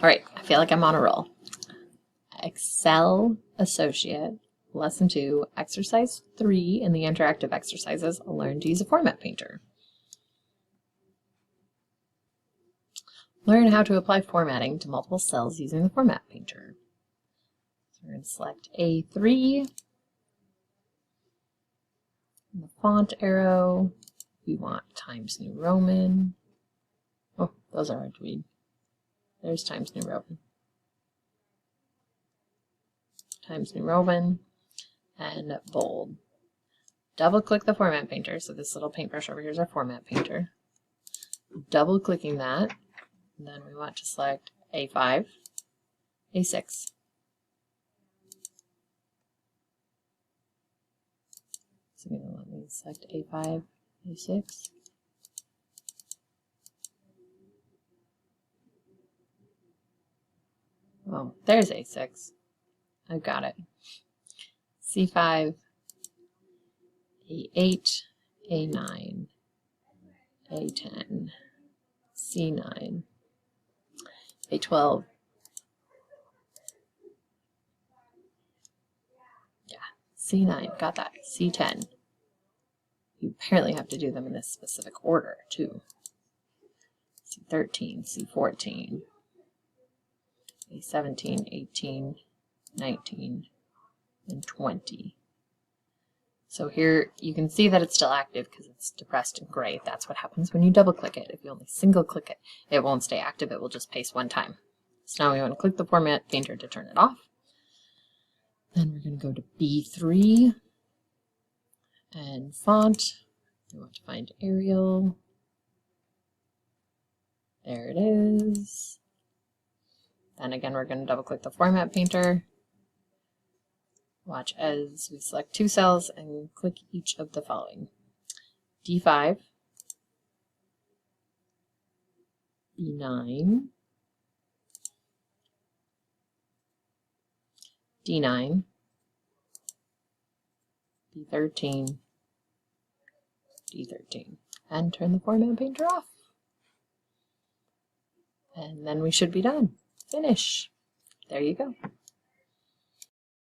right, I feel like I'm on a roll. Excel Associate, Lesson 2, Exercise 3 in the interactive exercises, learn to use a format painter. Learn how to apply formatting to multiple cells using the format painter. So we're going to select A3. In the font arrow, we want Times New Roman. Oh, those are hard to read. There's Times New Roman. Times New Roman and bold. Double click the format painter. So this little paintbrush over here is our format painter. Double clicking that. And then we want to select A5, A6. So you're going to let me select A5, A6. Oh, there's A6. I've got it. C5, A8, A9, A10, C9, A12. Yeah, C9, got that. C10. You apparently have to do them in this specific order, too. C13, C14, A17, 18, 19, and 20. So here you can see that it's still active because it's depressed in gray. That's what happens when you double click it. If you only single click it, it won't stay active. It will just paste one time. So now we want to click the format painter to turn it off. Then we're going to go to B3 and font. We want to find Arial. There it is. Then again, we're going to double click the format painter. Watch as we select two cells and click each of the following. D5, B9, D9, B13, D13, and turn the format painter off. And then we should be done. Finish. There you go.